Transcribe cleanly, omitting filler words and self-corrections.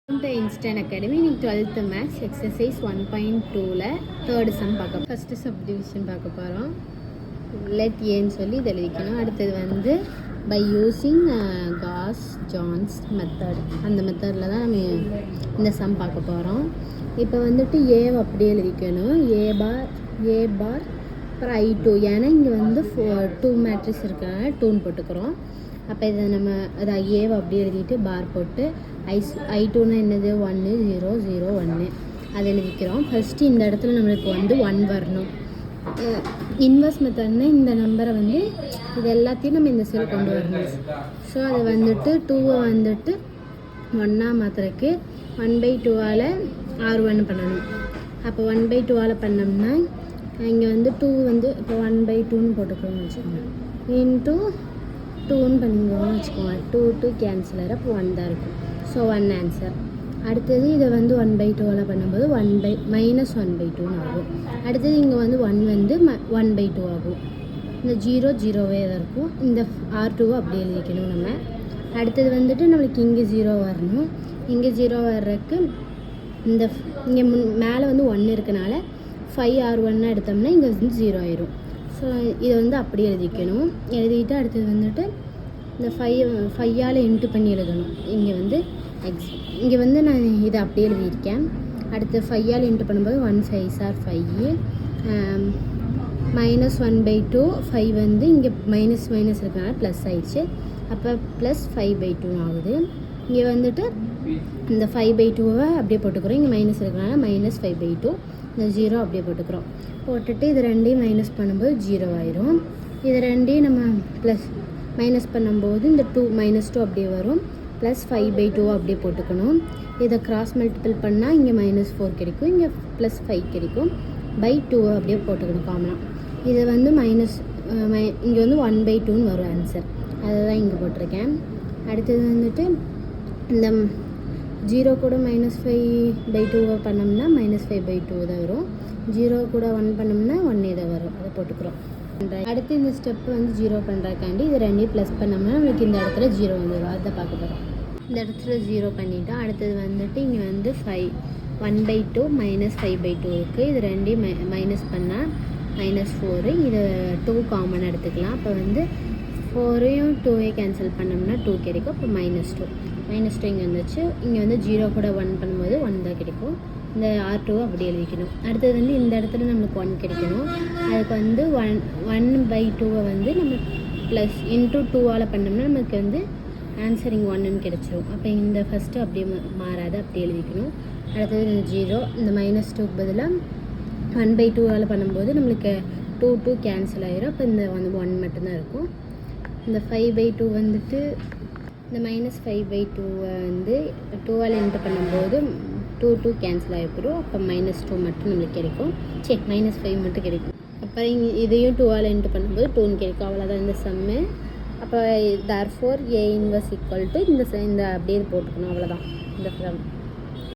Welcome to Instant Academy. இன்னைக்கு 12th Maths Exercise 1.2ல third sum பார்க்க ஃபஸ்ட்டு சப்டிவிஷன் பார்க்க போகிறோம். லெட் ஏன்னு சொல்லி இதை எழுதிக்கணும். அடுத்தது வந்து by using Gauss Jordan's method, அந்த மெத்தடில் தான் நம்ம இந்த சம் பார்க்க போகிறோம். இப்போ வந்துட்டு ஏவை அப்படியே எழுதிக்கணும். ஏ பார் அப்புறம் I2, ஏன்னா இங்கே வந்து 2 மேட்ரிக்ஸ் இருக்கிறனால 2ன்னு போட்டுக்கிறோம். அப்போ இதை நம்ம அதை ஏவை அப்படியே எழுதிட்டு பார் போட்டு I2னா என்னது 1 0 0 1 அதை எழுதிக்கிறோம். ஃபஸ்ட்டு இந்த இடத்துல நம்மளுக்கு வந்து 1 வரணும். இன்வெர்ஸ் மெத்தட்னா இந்த நம்பரை வந்து இது எல்லாத்தையும் நம்ம இந்த சைடு கொண்டு வரணும். ஸோ அதை வந்துட்டு 2வை வந்துட்டு 1ஆக மாத்திரக்கு 1/2ஆல் R1 பண்ணணும். அப்போ 1/2ஆல் பண்ணோம்னா இங்கே வந்து 2 வந்து இப்போ 1/2ன்னு போட்டுக்கோங்க வச்சுக்கோங்க, இன்ட்டு 2ன்னு பண்ணிக்கோங்க வச்சுக்கோங்க. 2 கேன்சல் ஆகிற அப்போ 1 தான் இருக்கும். So 1 answer. அடுத்தது இதை வந்து 1/2ஆல் பண்ணும்போது -1/2ன்னு ஆகும். அடுத்தது இங்கே வந்து 1 வந்து 1/2 ஆகும். இந்த 0 0வே தான் இருக்கும். இந்த R2வை அப்படியே எழுதிக்கணும் நம்ம. அடுத்தது வந்துட்டு நம்மளுக்கு இங்கே 0 வரணும். இங்கே 0 வர்றதுக்கு இந்த இங்கே மேலே வந்து 1 இருக்கனால 5R1 எடுத்தோம்னா இங்கே வந்து 0 ஆயிரும். ஸோ இதை வந்து அப்படியே எழுதிக்கணும். எழுதிட்டு அடுத்தது வந்துட்டு இந்த 5ஆல் இன்ட்டு பண்ணி எழுதணும். இங்கே வந்து இங்கே வந்து நான் இதை அப்படியே எழுதியிருக்கேன். அடுத்து 5ஆல் இன்ட்டு பண்ணும்போது 1 5 5 -1/2 5 வந்து இங்கே மைனஸ் இருக்கனால ப்ளஸ் ஆயிடுச்சு. அப்போ +5/2 ஆகுது. இங்கே வந்துட்டு இந்த 5/2வை அப்படியே போட்டுக்கிறோம். இங்கே மைனஸ் இருக்கனால -5/2. இந்த 0 அப்படியே போட்டுக்கிறோம். போட்டுட்டு இது ரெண்டையும் மைனஸ் பண்ணும்போது 0 ஆயிரும். இது ரெண்டையும் நம்ம மைனஸ் பண்ணும்போது இந்த -2 அப்படியே வரும். +5/2 அப்படியே போட்டுக்கணும். இதை கிராஸ் மல்டிபிள் பண்ணால் இங்கே -4 கிடைக்கும், இங்கே +5 கிடைக்கும். /2 அப்படியே போட்டுக்கணும் காமனாக. இதை வந்து இங்கே வந்து 1/2ன்னு வரும் ஆன்சர். அதை தான் இங்கே போட்டிருக்கேன். அடுத்தது வந்துட்டு இந்த 0 கூட -5/2 பண்ணோம்னா -5/2 தான் வரும். 0 கூட 1 பண்ணோம்னா 1 தான் வரும். அதை போட்டுக்கிறோம். அடுத்து இந்த ஸ்டெப்பு வந்து 0 பண்ணுறக்காண்டி இது ரெண்டையும் ப்ளஸ் பண்ணோம்னா நம்மளுக்கு இந்த இடத்துல 0 வந்துடும். அதை பார்க்க போகிறோம். இந்த இடத்துல 0 பண்ணிவிட்டோம். அடுத்தது வந்துட்டு இங்கே வந்து 1/2 -5/2 இருக்குது. இது ரெண்டையும் மைனஸ் பண்ணால் -4. இதை 2 காமன் எடுத்துக்கலாம். அப்போ வந்து 4ஐயும் 2ஐயும் கேன்சல் பண்ணோம்னா 2 கிடைக்கும். அப்போ -2 இங்கே வந்துச்சு. இங்கே வந்து 0 கூட 1 பண்ணும்போது 1 தான் கிடைக்கும். இந்த R2வை அப்படி எழுதிக்கணும். அடுத்தது வந்து இந்த இடத்துல நம்மளுக்கு 1 கிடைக்கணும். அதுக்கு வந்து 1/2வை வந்து நம்ம +2ஆல் பண்ணோம்னா நமக்கு வந்து ஆன்சர் இங்கே 1ன்னு கிடச்சிரும். அப்போ இந்த ஃபஸ்ட்டு அப்படியே மாறாது, அப்படியே எழுதிக்கணும். அடுத்தது இந்த 0 இந்த -2க்கு பதிலாக 1/2ஆல் பண்ணும்போது நம்மளுக்கு 2 கேன்சல் ஆகிரும். அப்போ இந்த வந்து 1 மட்டும்தான் இருக்கும். இந்த 5/2 வந்துட்டு இந்த -5/2வை வந்து 2ஆல் என்ட்ரு பண்ணும்போது 2 கேன்சல் ஆகிப்போம். அப்போ -2 மட்டும் நம்மளுக்கு கிடைக்கும். -5 மட்டும் கிடைக்கும். அப்புறம் இதையும் 2ஆல் என்ட்ரு பண்ணும்போது 2ன்னு கிடைக்கும். அவ்வளோதான் இந்த சம்மு. அப்போ therefore A inverse equal to இந்த அப்படியே போட்டுக்கணும். அவ்வளோதான் இந்த சம்.